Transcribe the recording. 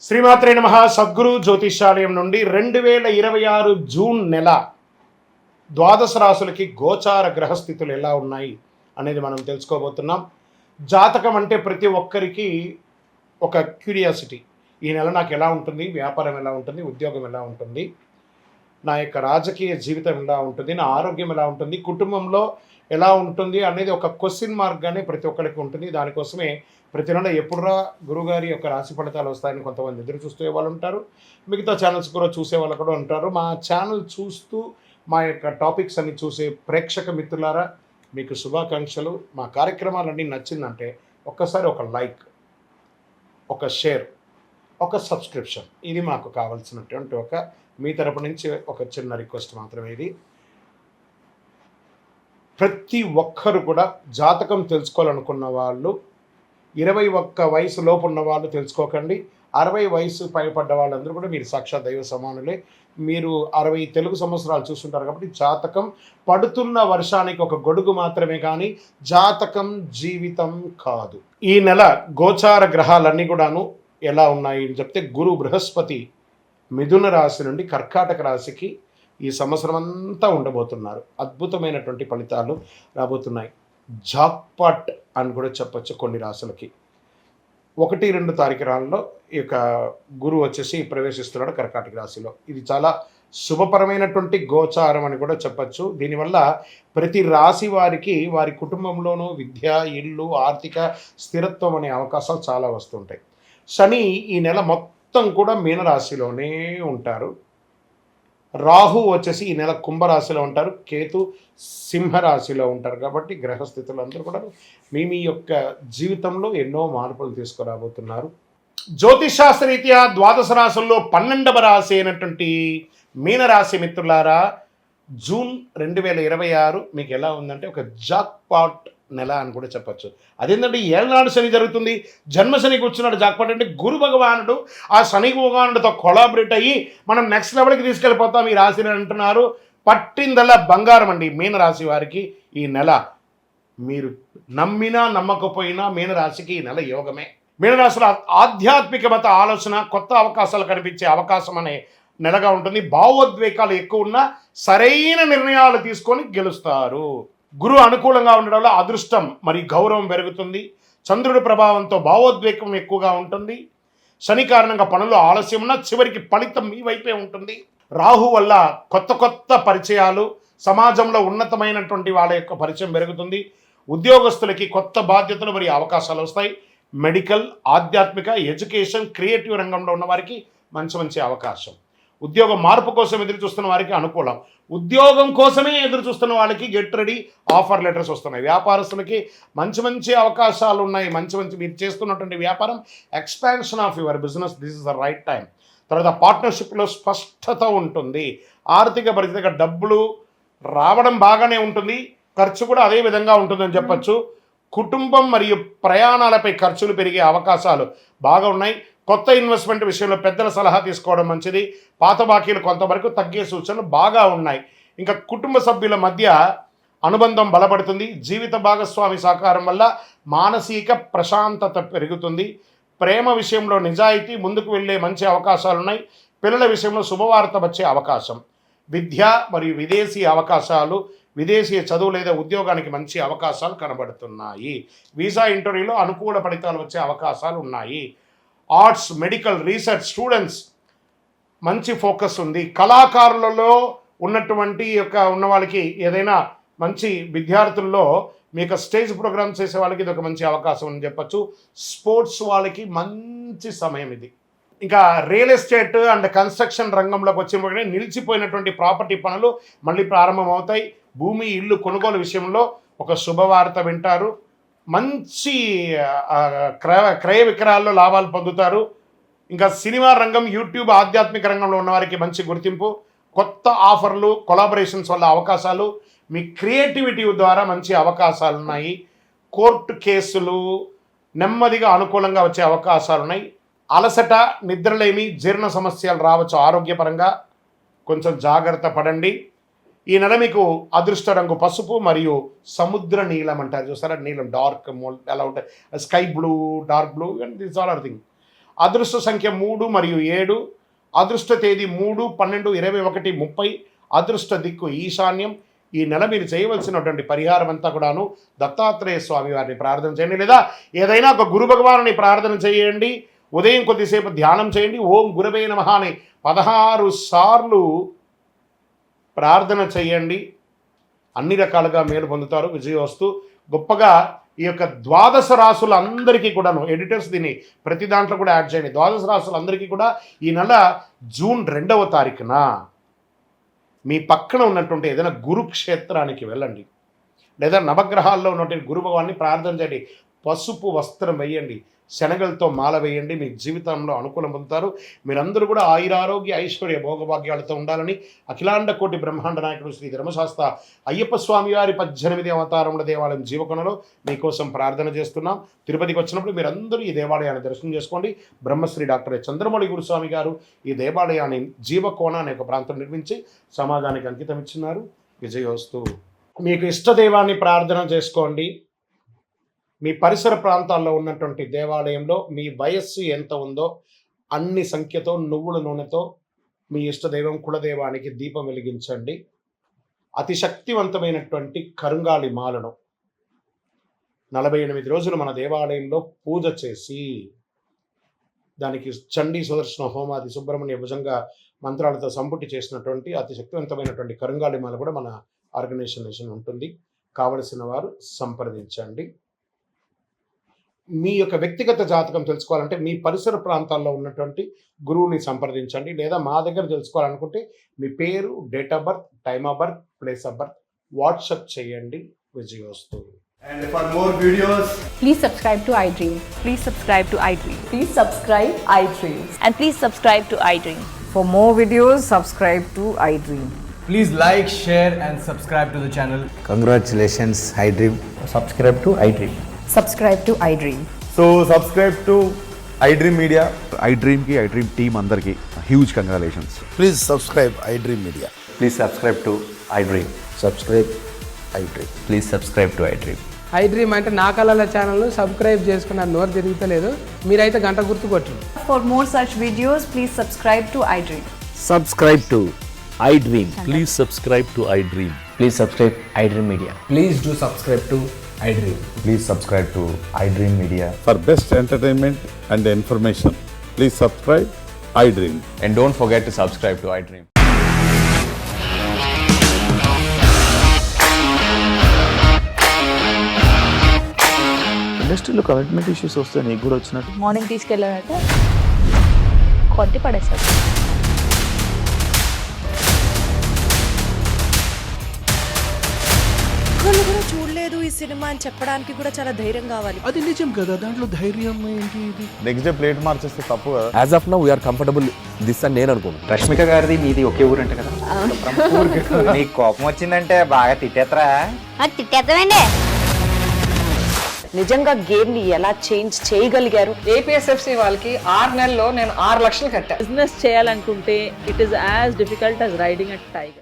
శ్రీమాత్రే నమః. సద్గురు జ్యోతిష్యాలయం నుండి 2026 జూన్ నెల ద్వాదశ రాశులకి గోచార గ్రహస్థితులు ఎలా ఉన్నాయి అనేది మనం తెలుసుకోబోతున్నాం. జాతకం అంటే ప్రతి ఒక్కరికి ఒక క్యూరియాసిటీ. ఈ నెల నాకు ఎలా ఉంటుంది, వ్యాపారం ఎలా ఉంటుంది, ఉద్యోగం ఎలా ఉంటుంది, నా యొక్క రాజకీయ జీవితం ఎలా ఉంటుంది, నా ఆరోగ్యం ఎలా ఉంటుంది, కుటుంబంలో ఎలా ఉంటుంది అనేది ఒక క్వశ్చన్ మార్క్గానే ప్రతి ఒక్కరికి ఉంటుంది. దానికోసమే ప్రతి నెల ఎప్పుడురా గురుగారి యొక్క రాశి ఫలితాలు వస్తాయని కొంతమంది ఎదురు చూసే వాళ్ళు ఉంటారు. మిగతా ఛానల్స్ కూడా చూసే వాళ్ళు కూడా ఉంటారు. మా ఛానల్ చూస్తూ మా యొక్క టాపిక్స్ అన్ని చూసే ప్రేక్షక మిత్రులారా, మీకు శుభాకాంక్షలు. మా కార్యక్రమాలన్నీ నచ్చిందంటే ఒక్కసారి ఒక లైక్, ఒక షేర్, ఒక సబ్స్క్రిప్షన్, ఇది మాకు కావాల్సినటువంటి ఒక మీ తరపు నుంచి ఒక చిన్న రిక్వెస్ట్ మాత్రమే. ఇది ప్రతి ఒక్కరు కూడా జాతకం తెలుసుకోవాలనుకున్న వాళ్ళు 21 వయసు లోపు ఉన్న వాళ్ళు తెలుసుకోకండి. 60 వయసు పైపడ్డ వాళ్ళందరూ కూడా మీరు సాక్షాత్ దైవ సమానులే. మీరు 60 తెలుగు సంవత్సరాలు చూస్తుంటారు కాబట్టి జాతకం పడుతున్న వర్షానికి ఒక గొడుగు మాత్రమే, కానీ జాతకం జీవితం కాదు. ఈ నెల గోచార గ్రహాలన్నీ కూడాను ఎలా ఉన్నాయి అని చెప్తే, గురు బృహస్పతి మిథున రాశి నుండి కర్కాటక రాశికి ఈ సంవత్సరం అంతా ఉండబోతున్నారు. అద్భుతమైనటువంటి ఫలితాలు రాబోతున్నాయి. జాక్పాట్ అని కూడా చెప్పచ్చు కొన్ని రాశులకి. 1-2 తారీఖులలో ఈ యొక్క గురువు వచ్చేసి ప్రవేశిస్తున్నాడు కర్కాటక రాశిలో. ఇది చాలా శుభపరమైనటువంటి గోచారం అని కూడా చెప్పచ్చు. దీనివల్ల ప్రతి రాశి వారికి వారి కుటుంబంలోనూ విద్య, ఇల్లు, ఆర్థిక స్థిరత్వం అనే అవకాశాలు చాలా వస్తుంటాయి. శని ఈ నెల మొత్తం కూడా మీనరాశిలోనే ఉంటారు. రాహు వచ్చేసి ఈ నెల కుంభరాశిలో ఉంటారు. కేతు సింహరాశిలో ఉంటారు. కాబట్టి గ్రహస్థితులు అందరూ కూడా మీ యొక్క జీవితంలో ఎన్నో మార్పులు తీసుకురాబోతున్నారు. జ్యోతిషాస్త్రరీత్యా ద్వాదశ రాశుల్లో 12వ రాశి అయినటువంటి మీనరాశి మిత్రులారా, జూన్ 2026 మీకు ఎలా ఉందంటే ఒక జాక్పాట్ నెల అని కూడా చెప్పచ్చు. అదేంటంటే ఏళ్ళనాడు శని జరుగుతుంది. జన్మ శనికి వచ్చినాడు జాక్పాట్ అంటే గురు భగవానుడు ఆ శని భగవానుడితో కొలాబరేట్ అయ్యి మనం నెక్స్ట్ లెవెల్కి తీసుకెళ్ళిపోతాం ఈ రాశిని అంటున్నారు. పట్టిందల్లా బంగారం అండి మీనరాశి వారికి. ఈ నెల మీరు నమ్మినా నమ్మకపోయినా మీనరాశికి ఈ నెల యోగమే. మీనరాశిలో ఆధ్యాత్మికత ఆలోచన, కొత్త అవకాశాలు కనిపించే అవకాశం అనే నెలగా ఉంటుంది. భావోద్వేగాలు ఎక్కువ ఉన్నా సరైన నిర్ణయాలు తీసుకొని గెలుస్తారు. గురు అనుకూలంగా ఉండడం వల్ల అదృష్టం మరి గౌరవం పెరుగుతుంది. చంద్రుడి ప్రభావంతో భావోద్వేగం ఎక్కువగా ఉంటుంది. శని కారణంగా పనులు ఆలస్యం ఉన్నా చివరికి ఫలితం మీ వైపే ఉంటుంది. రాహు వల్ల కొత్త పరిచయాలు, సమాజంలో ఉన్నతమైనటువంటి వాళ్ళ యొక్క పరిచయం పెరుగుతుంది. ఉద్యోగస్తులకి కొత్త బాధ్యతలు మరియు అవకాశాలు వస్తాయి. మెడికల్, ఆధ్యాత్మిక, ఎడ్యుకేషన్, క్రియేటివ్ రంగంలో ఉన్న వారికి మంచి అవకాశం. ఉద్యోగం మార్పు కోసం ఎదురు చూస్తున్న వారికి అనుకూలం. ఉద్యోగం కోసమే ఎదురు చూస్తున్న వాళ్ళకి గెట్ రెడీ ఆఫర్ లెటర్స్ వస్తున్నాయి. వ్యాపారస్తులకి మంచి అవకాశాలు ఉన్నాయి. మంచి మీరు చేస్తున్నటువంటి వ్యాపారం expansion of your business, this is the right time. తర్వాత పార్ట్నర్షిప్లో స్పష్టత ఉంటుంది. ఆర్థిక పరిస్థితిగా డబ్బులు రావడం బాగానే ఉంటుంది, ఖర్చు కూడా అదే విధంగా ఉంటుందని చెప్పచ్చు. కుటుంబం మరియు ప్రయాణాలపై ఖర్చులు పెరిగే అవకాశాలు బాగా ఉన్నాయి. కొత్త ఇన్వెస్ట్మెంట్ విషయంలో పెద్దల సలహా తీసుకోవడం మంచిది. పాత బాకీలు కొంతవరకు తగ్గే సూచనలు బాగా ఉన్నాయి. ఇంకా కుటుంబ సభ్యుల మధ్య అనుబంధం బలపడుతుంది. జీవిత భాగస్వామి సహకారం వల్ల మానసిక ప్రశాంతత పెరుగుతుంది. ప్రేమ విషయంలో నిజాయితీ ముందుకు వెళ్ళే మంచి అవకాశాలు ఉన్నాయి. పిల్లల విషయంలో శుభవార్త వచ్చే అవకాశం. విద్య మరియు విదేశీ అవకాశాలు, విదేశీ చదువు లేదా ఉద్యోగానికి మంచి అవకాశాలు కనబడుతున్నాయి. వీసా ఇంటర్వ్యూలో అనుకూల ఫలితాలు వచ్చే అవకాశాలు ఉన్నాయి. ఆర్ట్స్, మెడికల్, రీసెర్చ్ స్టూడెంట్స్ మంచి ఫోకస్ ఉంది. కళాకారులలో ఉన్నటువంటి ఉన్న వాళ్ళకి ఏదైనా మంచి విద్యార్థుల్లో మీకు స్టేజ్ ప్రోగ్రామ్స్ చేసే వాళ్ళకి ఇది ఒక మంచి అవకాశం అని చెప్పచ్చు. స్పోర్ట్స్ వాళ్ళకి మంచి సమయం ఇది. ఇంకా రియల్ ఎస్టేట్ అండ్ కన్స్ట్రక్షన్ రంగంలోకి వచ్చిన నిలిచిపోయినటువంటి ప్రాపర్టీ పనులు మళ్ళీ ప్రారంభమవుతాయి. భూమి, ఇల్లు కొనుగోలు విషయంలో ఒక శుభవార్త వింటారు. మంచి క్రయ విక్రయాల్లో లాభాలు పొందుతారు. ఇంకా సినిమా రంగం, యూట్యూబ్, ఆధ్యాత్మిక రంగంలో ఉన్నవారికి మంచి గుర్తింపు. కొత్త ఆఫర్లు, కొలాబరేషన్స్ వల్ల అవకాశాలు. మీ క్రియేటివిటీ ద్వారా మంచి అవకాశాలు ఉన్నాయి. కోర్టు కేసులు నెమ్మదిగా అనుకూలంగా వచ్చే అవకాశాలు ఉన్నాయి. అలసట, నిద్రలేమి, జీర్ణ సమస్యలు రావచ్చు. ఆరోగ్యపరంగా కొంచెం జాగ్రత్త పడండి. ఈ నెల మీకు అదృష్ట రంగు పసుపు మరియు సముద్ర నీలం అంటారు చూస్తారా, నీలం డార్క్ ఎలా ఉంటాయి, sky blue, dark blue, and this all are thing. అదృష్ట సంఖ్య 3 మరియు 7, అదృష్ట తేదీ 3, 12, 21, 30, అదృష్ట దిక్కు ఈశాన్యం. ఈ నెల మీరు చేయవలసినటువంటి పరిహారం అంతా కూడాను దత్తాత్రేయ స్వామి వారిని ప్రార్థన చేయండి, లేదా ఏదైనా ఒక గురు భగవానుని ప్రార్థన చేయండి. ఉదయం కొద్దిసేపు ధ్యానం చేయండి. ఓం గురవే నమః అని 16 సార్లు ప్రార్థన చేయండి. అన్ని రకాలుగా మేలు పొందుతారు. విజయోస్తు. గొప్పగా ఈ యొక్క ద్వాదశ రాసులందరికీ కూడాను, ఎడిటర్స్ దీన్ని ప్రతి దాంట్లో కూడా యాడ్ చేయండి. ద్వాదశ రాసులందరికీ కూడా ఈ నెల జూన్ 2వ తారీఖున మీ పక్కన ఉన్నటువంటి ఏదైనా గురుక్షేత్రానికి వెళ్ళండి, లేదా నవగ్రహాల్లో ఉన్నటువంటి గురు భగవాన్ని ప్రార్థన చేయండి. పసుపు వస్త్రం వేయండి, శనగలతో మాల వేయండి. మీ జీవితంలో అనుకూలం పొందుతారు. మీరందరూ కూడా ఆయురారోగ్య ఐశ్వర్య భోగభాగ్యాలతో ఉండాలని అఖిలాండ కోటి బ్రహ్మాండ నాయకుడు శ్రీ ధర్మశాస్త్ర అయ్యప్ప స్వామి వారి 18 అవతారముల దేవాలయం జీవకోణలో మీకోసం ప్రార్థన చేస్తున్నాం. తిరుపతికి వచ్చినప్పుడు మీరందరూ ఈ దేవాలయాన్ని దర్శనం చేసుకోండి. బ్రహ్మశ్రీ డాక్టర్ చంద్రమౌళి గురుస్వామి గారు ఈ దేవాలయాన్ని జీవకోణ అనే ఒక ప్రాంతం నిర్మించి సమాజానికి అంకితం ఇచ్చినారు. విజయోస్తు. మీకు ఇష్టదైవాన్ని ప్రార్థన చేసుకోండి. మీ పరిసర ప్రాంతాల్లో ఉన్నటువంటి దేవాలయంలో మీ వయస్సు ఎంత ఉందో అన్ని సంఖ్యతో నువ్వుల నూనెతో మీ ఇష్టదైవం కులదైవానికి దీపం వెలిగించండి. అతి శక్తివంతమైనటువంటి కరుంగాలి మాలను 48 రోజులు మన దేవాలయంలో పూజ చేసి దానికి చండీ సుదర్శన హోమాది సుబ్రహ్మణ్య భుజంగా మంత్రాలతో సంపుటి చేసినటువంటి అతి శక్తివంతమైనటువంటి కరుంగాలి మాల కూడా మన ఆర్గనైజేషన్ ఉంటుంది. కావలసిన వారు సంప్రదించండి. మీ యొక్క వ్యక్తిగత జాతకం తెలుసుకోవాలంటే మీ పరిసర ప్రాంతాల్లో ఉన్నటువంటి గురువుని సంప్రదించండి, లేదా మా దగ్గర తెలుసుకోవాలనుకుంటే మీ పేరు, date of birth, time of birth, place of birth WhatsApp చేయండి. విజయోస్తు. And for more videos, please subscribe to iDream. Please subscribe to iDream. Please subscribe iDream. And please subscribe to iDream. For more videos, subscribe to iDream. please like, share and subscribe to the channel. Congratulations, iDream. Subscribe to iDream. Subscribe to iDream. So subscribe to iDream Media. iDream की iDream team अंदर की huge congratulations. Please subscribe iDream Media. Please subscribe to iDream. Subscribe iDream. Please subscribe to iDream. iDream అంటే నా కళల channel subscribe చేసుకున్నారు, నోరు తిరుగుతలేదు. మీరైతే గంట గుర్తు కొట్టండి. For more such videos, please subscribe to iDream. Subscribe to iDream. Please subscribe to iDream. Please subscribe iDream Media. Please do subscribe to iDream. Please subscribe to iDream Media. For best entertainment and information, please subscribe iDream. And don't forget to subscribe to iDream. ఇండస్ట్రీలో commitment issues వస్తే నీకు కూడా వచ్చినట్టు morning తీసుకెళ్ళాలంటే కొట్టి పడేస్తారు. వాళ్ళు కూడా చూడలేదు ఈ సినిమా అని చెప్పడానికి కూడా చాలా ధైర్యం కావాలి. అది నిజం కదా, దాంట్లో ధైర్యం ఏంటి? ఇది నెక్స్ట్ డే ప్లేట్ మార్చేస్తే తప్పు కదా. As of now we are comfortable this అని నేను అనుకుంటున్నాను. రష్మిక గారిది మీది ఒకే ఊరు అంట కదా. నీకు కోపం వచ్చిందంటే బాగా తిట్టేత్తరా? తిట్టేద్దామండి. నిజంగా గేమ్ ని ఎలా చేంజ్ చేయగలిగారు? APSFC వాళ్ళకి 6 నెలల్లో నేను 6 లక్షలు కట్టా. బిజినెస్ చేయాలనుకుంటే it is as difficult as riding a tiger.